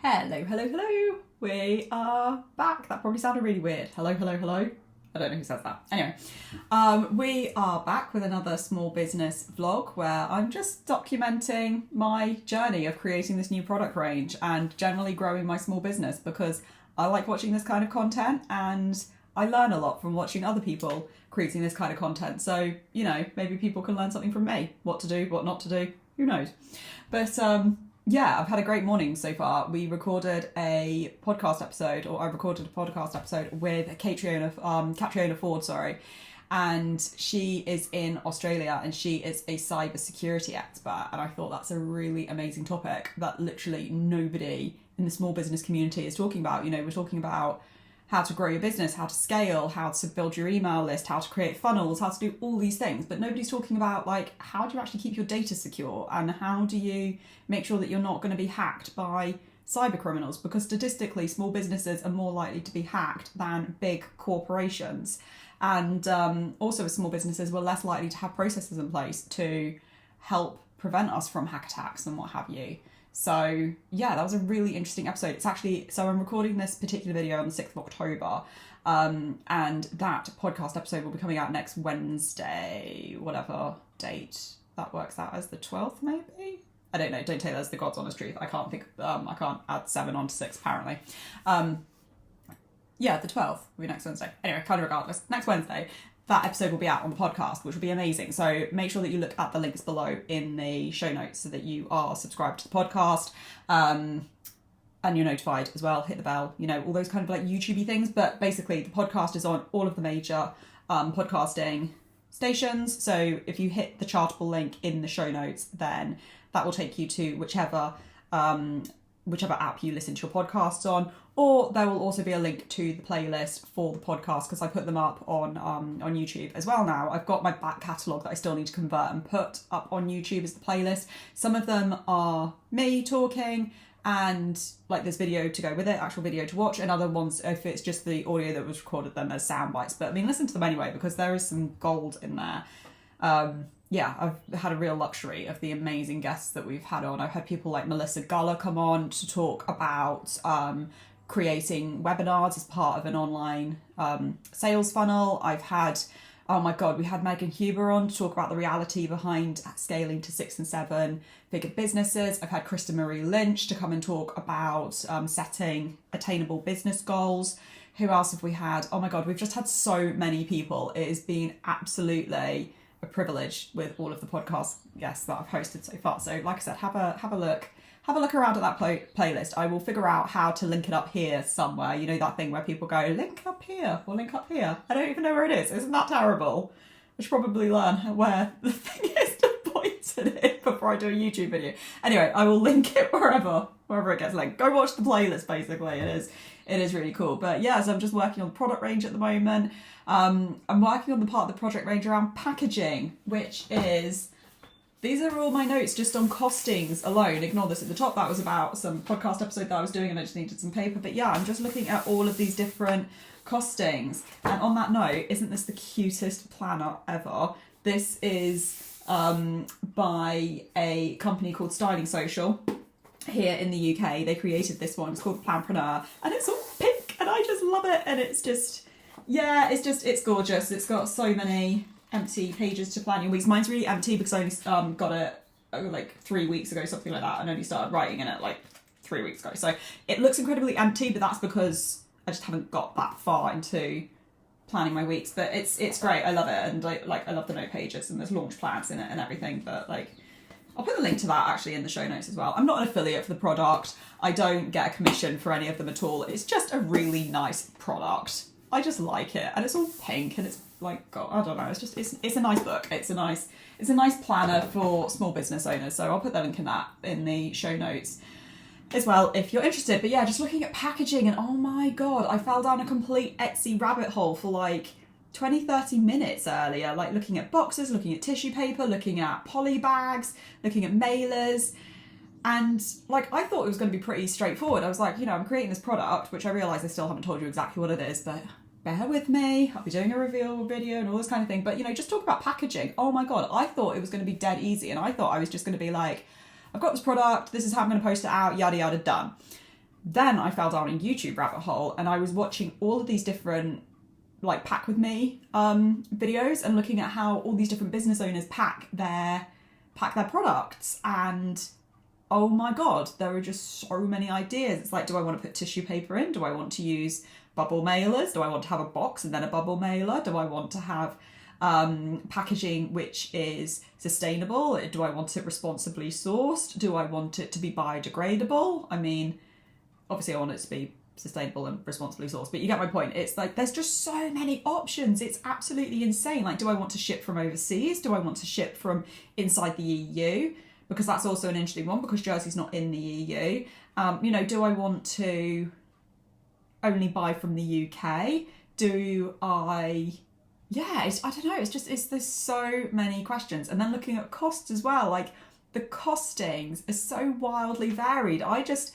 Hello, hello, hello. We are back. That probably sounded really weird. Hello, hello, hello. I don't know who says that. Anyway, we are back with another small business vlog where I'm just documenting my journey of creating this new product range and generally growing my small business because I like watching this kind of content and I learn a lot from watching other people creating this kind of content. So, you know, maybe people can learn something from me. What to do, what not to do, who knows. But yeah, I've had a great morning so far. We recorded a podcast episode, or I recorded a podcast episode with Catriona Ford, and she is in Australia and she is a cybersecurity expert. And I thought that's a really amazing topic that literally nobody in the small business community is talking about. You know, we're talking about how to grow your business, how to scale, how to build your email list, how to create funnels, how to do all these things. But nobody's talking about, like, how do you actually keep your data secure and how do you make sure that you're not going to be hacked by cyber criminals? Because statistically, small businesses are more likely to be hacked than big corporations. And also with small businesses, we're less likely to have processes in place to help prevent us from hack attacks and what have you. So yeah, that was a really interesting episode. It's actually, so I'm recording this particular video on the 6th of October, and that podcast episode will be coming out next Wednesday, whatever date that works out as, the 12th maybe? I don't know, don't take that as the God's honest truth. I can't think, I can't add 7 onto 6 apparently. Yeah, the 12th will be next Wednesday. Anyway, kind of regardless, next Wednesday, that episode will be out on the podcast, which will be amazing. So make sure that you look at the links below in the show notes so that you are subscribed to the podcast, and you're notified as well. Hit the bell, you know, all those kind of like YouTubey things. But basically, the podcast is on all of the major podcasting stations. So if you hit the Chartable link in the show notes, then that will take you to whichever app you listen to your podcasts on, or there will also be a link to the playlist for the podcast because I put them up on YouTube as well now. I've got my back catalogue that I still need to convert and put up on YouTube as the playlist. Some of them are me talking and like there's video to go with it, actual video to watch, and other ones, if it's just the audio that was recorded, then there's sound bites. But I mean, listen to them anyway because there is some gold in there. Yeah, I've had a real luxury of the amazing guests that we've had on. I've had people like Melissa Guller come on to talk about creating webinars as part of an online sales funnel. I've had, oh my God, we had Megan Huber on to talk about the reality behind scaling to 6 and 7 figure businesses. I've had Krista Marie Lynch to come and talk about setting attainable business goals. Who else have we had? Oh my God, we've just had so many people. It has been absolutely a privilege with all of the podcast guests that I've hosted so far. So like I said, have a look around at that playlist. I will figure out how to link it up here somewhere. You know, that thing where people go, link up here or link up here. I don't even know where it is. Isn't that terrible? I should probably learn where the thing is to point at it before I do a YouTube video. Anyway, I will link it wherever it gets linked. Go watch the playlist, basically. It is really cool. But yeah, so I'm just working on the product range at the moment. I'm working on the part of the project range around packaging, which is, these are all my notes just on costings alone. Ignore this at the top. That was about some podcast episode that I was doing and I just needed some paper. But yeah, I'm just looking at all of these different costings. And on that note, isn't this the cutest planner ever? This is by a company called Styling Social here in the UK. They created this one. It's called Planpreneur and it's all pink and I just love it. And it's just, yeah, it's gorgeous. It's got so many empty pages to plan your weeks. Mine's really empty because I only got it like 3 weeks ago, something like that, and only started writing in it like 3 weeks ago. So it looks incredibly empty, but that's because I just haven't got that far into planning my weeks. But it's great. I love it, and I love the note pages, and there's launch plans in it and everything. But like, I'll put the link to that actually in the show notes as well. I'm not an affiliate for the product. I don't get a commission for any of them at all. It's just a really nice product. I just like it, and it's all pink, and it's like, God, I don't know. It's a nice book. It's a nice planner for small business owners. So I'll put the link in the show notes as well if you're interested. But yeah, just looking at packaging, and oh my God, I fell down a complete Etsy rabbit hole for like 20-30 minutes earlier, like looking at boxes, looking at tissue paper, looking at poly bags, looking at mailers. And like, I thought it was going to be pretty straightforward. I was like, you know, I'm creating this product, which I realise I still haven't told you exactly what it is, but bear with me. I'll be doing a reveal video and all this kind of thing. But, you know, just talk about packaging. Oh my God, I thought it was going to be dead easy. And I thought I was just going to be like, I've got this product, this is how I'm going to post it out, yada, yada, done. then I fell down a YouTube rabbit hole, and I was watching all of these different like pack with me videos, and looking at how all these different business owners pack their products, and oh my god, there are just so many ideas. It's like, do I want to put tissue paper in? Do I want to use bubble mailers? Do I want to have a box and then a bubble mailer? Do I want to have packaging which is sustainable? Do I want it responsibly sourced? Do I want it to be biodegradable? I mean, obviously I want it to be sustainable and responsibly sourced, but you get my point. It's like there's just so many options. It's absolutely insane. Like, do I want to ship from overseas? Do I want to ship from inside the EU? Because that's also an interesting one, because Jersey's not in the EU. Do I want to only buy from the UK? Do I... Yeah, I don't know. There's so many questions. And then looking at costs as well, like the costings are so wildly varied. I just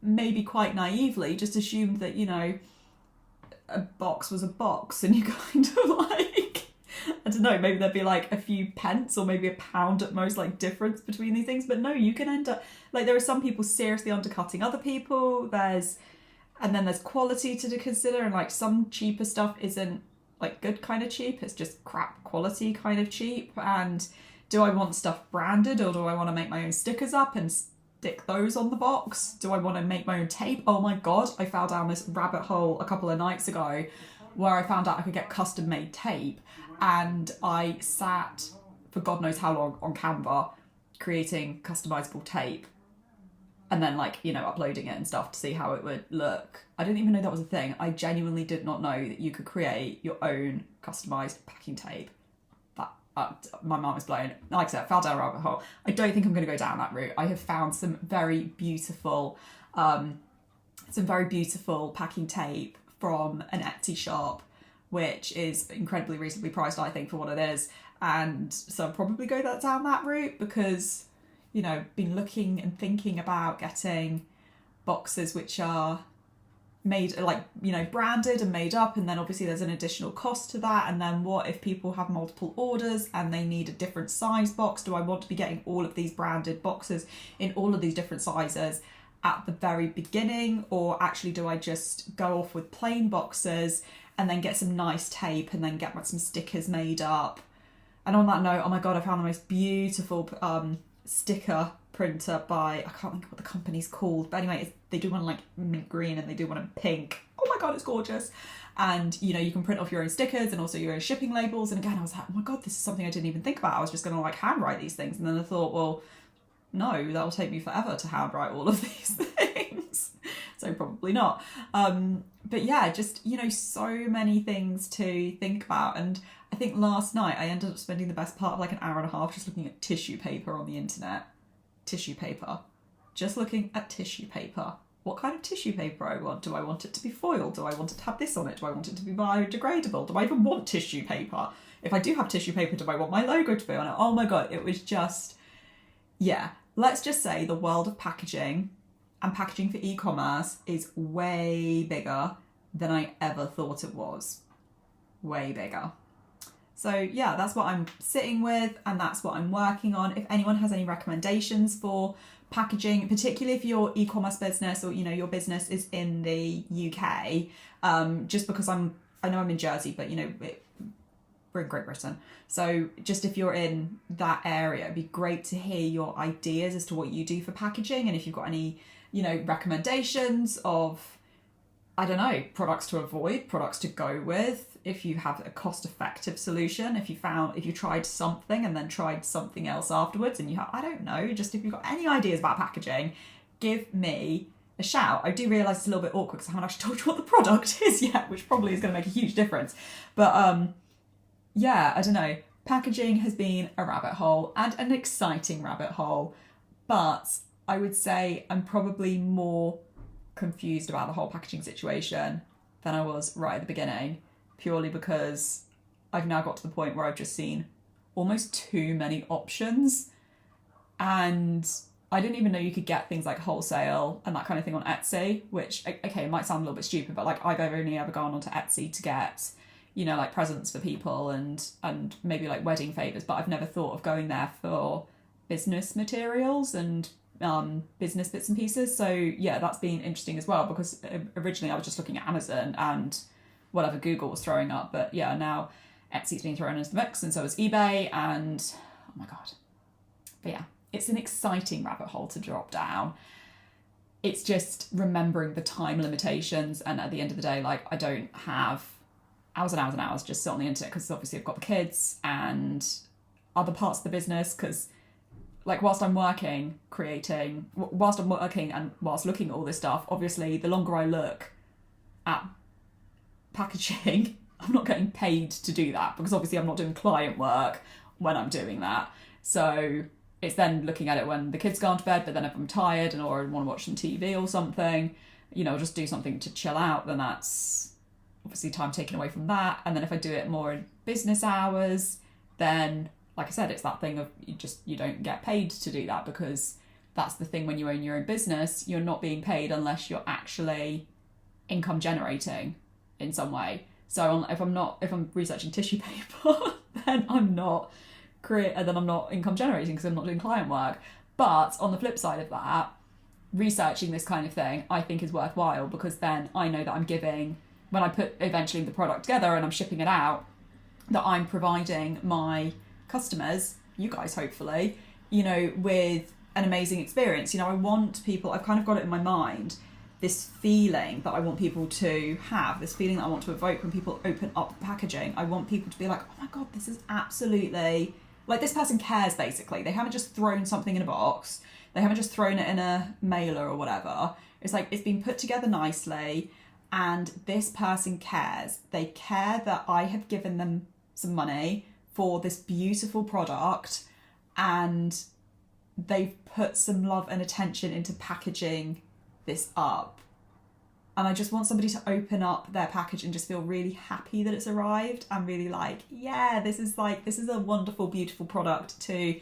maybe quite naively just assumed that, a box was a box, and you kind of like... I don't know, maybe there'd be like a few pence or maybe £1 at most, like difference between these things. But no, you can end up like, there are some people seriously undercutting other people. And then there's quality to consider, and like some cheaper stuff isn't like good kind of cheap. It's just crap quality kind of cheap. And do I want stuff branded, or do I want to make my own stickers up and stick those on the box? Do I want to make my own tape? Oh my god, I fell down this rabbit hole a couple of nights ago where I found out I could get custom made tape. And I sat for God knows how long on Canva creating customizable tape, and then uploading it and stuff to see how it would look. I didn't even know that was a thing. I genuinely did not know that you could create your own customized packing tape. My mind was blown. Like I said, I fell down a rabbit hole. I don't think I'm going to go down that route. I have found some very beautiful packing tape from an Etsy shop, which is incredibly reasonably priced, I think, for what it is. And so I'll probably go down that route, because, been looking and thinking about getting boxes which are made, branded and made up, and then obviously there's an additional cost to that. And then what if people have multiple orders and they need a different size box? Do I want to be getting all of these branded boxes in all of these different sizes at the very beginning? Or actually, do I just go off with plain boxes and then get some nice tape and then get some stickers made up? And on that note, oh my god, I found the most beautiful sticker printer by, I can't think of what the company's called, but anyway, they do one like mint green and they do one in pink. Oh my god, it's gorgeous. And you can print off your own stickers and also your own shipping labels. And again, I was like, oh my god, this is something I didn't even think about. I was just going to handwrite these things. And then I thought, well, no, that'll take me forever to handwrite all of these things. So probably not. But yeah, just, so many things to think about. And I think last night I ended up spending the best part of like an hour and a half just looking at tissue paper on the internet. Tissue paper. Just looking at tissue paper. What kind of tissue paper I want? Do I want it to be foil? Do I want it to have this on it? Do I want it to be biodegradable? Do I even want tissue paper? If I do have tissue paper, do I want my logo to be on it? Oh my god, it was just... Yeah, let's just say the world of packaging and packaging for e-commerce is way bigger than I ever thought it was. Way bigger. So yeah, that's what I'm sitting with, and that's what I'm working on. If anyone has any recommendations for packaging, particularly if your e-commerce business or your business is in the UK, just because I know I'm in Jersey, but we're in Great Britain. So just if you're in that area, it'd be great to hear your ideas as to what you do for packaging, and if you've got any recommendations of, I don't know, products to avoid, products to go with, if you have a cost-effective solution, if you tried something and then tried something else afterwards, and I don't know, just if you've got any ideas about packaging, give me a shout. I do realise it's a little bit awkward because I haven't actually told you what the product is yet, which probably is going to make a huge difference. But yeah, I don't know. Packaging has been a rabbit hole, and an exciting rabbit hole, but I would say I'm probably more confused about the whole packaging situation than I was right at the beginning, purely because I've now got to the point where I've just seen almost too many options, and I didn't even know you could get things like wholesale and that kind of thing on Etsy, which, okay, it might sound a little bit stupid, but like I've only ever gone onto Etsy to get, like presents for people and maybe like wedding favours, but I've never thought of going there for business materials and business bits and pieces. So yeah, that's been interesting as well, because originally I was just looking at Amazon and whatever Google was throwing up, but yeah, now Etsy's been thrown into the mix, and so is eBay, and oh my god. But yeah, it's an exciting rabbit hole to drop down. It's just remembering the time limitations, and at the end of the day, like, I don't have hours and hours and hours just sit on the internet, because obviously I've got the kids and other parts of the business, because like whilst I'm working and whilst looking at all this stuff, obviously the longer I look at packaging, I'm not getting paid to do that, because obviously I'm not doing client work when I'm doing that. So it's then looking at it when the kids go to bed, but then if I'm tired or I want to watch some TV or something, just do something to chill out, then that's obviously time taken away from that. And then if I do it more in business hours, then like I said, it's that thing of you don't get paid to do that, because that's the thing when you own your own business, you're not being paid unless you're actually income generating in some way. So if I'm researching tissue paper, then I'm not income generating, because I'm not doing client work. But on the flip side of that, researching this kind of thing I think is worthwhile, because then I know that I'm giving, when I put eventually the product together and I'm shipping it out, that I'm providing my customers, you guys hopefully, with an amazing experience. I want people, I've kind of got it in my mind, this feeling that I want people to have, this feeling that I want to evoke when people open up the packaging. I want people to be like, oh my god, this is absolutely, like, this person cares, basically. They haven't just thrown something in a box. They haven't just thrown it in a mailer or whatever. It's like, it's been put together nicely, and this person cares. They care that I have given them some money for this beautiful product, and they've put some love and attention into packaging this up. And I just want somebody to open up their package and just feel really happy that it's arrived, and really like, yeah, this is a wonderful, beautiful product to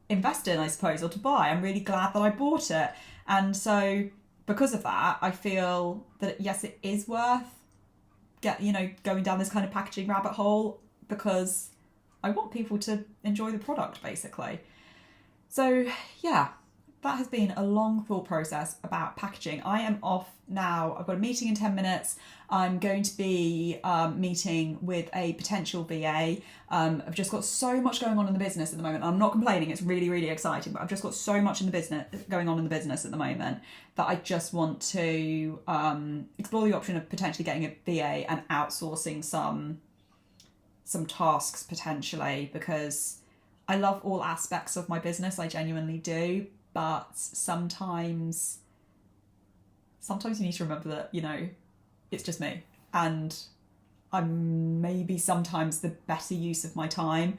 invest in, I suppose, or to buy. I'm really glad that I bought it. And so because of that, I feel that yes, it is worth going down this kind of packaging rabbit hole, because I want people to enjoy the product, basically. So yeah, that has been a long thought process about packaging. I am off now. I've got a meeting in 10 minutes. I'm going to be meeting with a potential VA. I've just got so much going on in the business at the moment. I'm not complaining. It's really, really exciting, but I've just got so much going on in the business at the moment that I just want to explore the option of potentially getting a VA and outsourcing some tasks potentially, because I love all aspects of my business. I genuinely do. But sometimes you need to remember that, it's just me. And maybe sometimes the better use of my time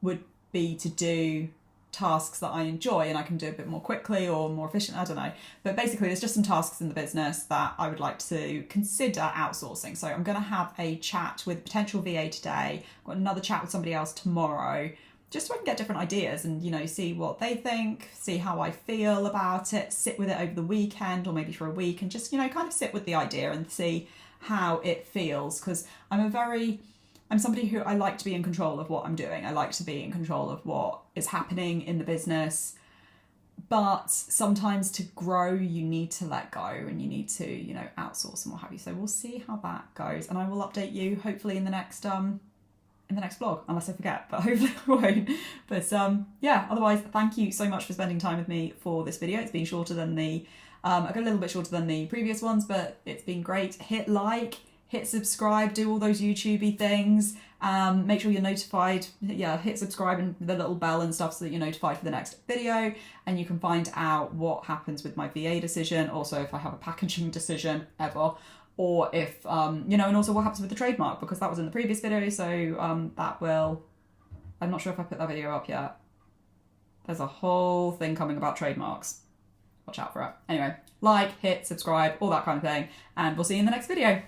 would be to do tasks that I enjoy and I can do a bit more quickly or more efficient, I don't know. But basically there's just some tasks in the business that I would like to consider outsourcing. So I'm going to have a chat with potential VA today. I've got another chat with somebody else tomorrow, just so I can get different ideas and, see what they think, see how I feel about it, sit with it over the weekend or maybe for a week and just, kind of sit with the idea and see how it feels. Because I'm somebody who I like to be in control of what I'm doing. I like to be in control of what is happening in the business. But sometimes to grow, you need to let go and you need to, outsource and what have you. So we'll see how that goes. And I will update you hopefully in the next vlog, unless I forget, but hopefully I won't. But otherwise, thank you so much for spending time with me for this video. It's been shorter than I got a little bit shorter than the previous ones, but it's been great. Hit like, hit subscribe, do all those YouTubey things. Make sure you're notified. Hit subscribe and the little bell and stuff so that you're notified for the next video. And you can find out what happens with my VA decision. Also, if I have a packaging decision ever. Or if, and also what happens with the trademark, because that was in the previous video. So I'm not sure if I put that video up yet. There's a whole thing coming about trademarks. Watch out for it. Anyway, like, hit, subscribe, all that kind of thing. And we'll see you in the next video.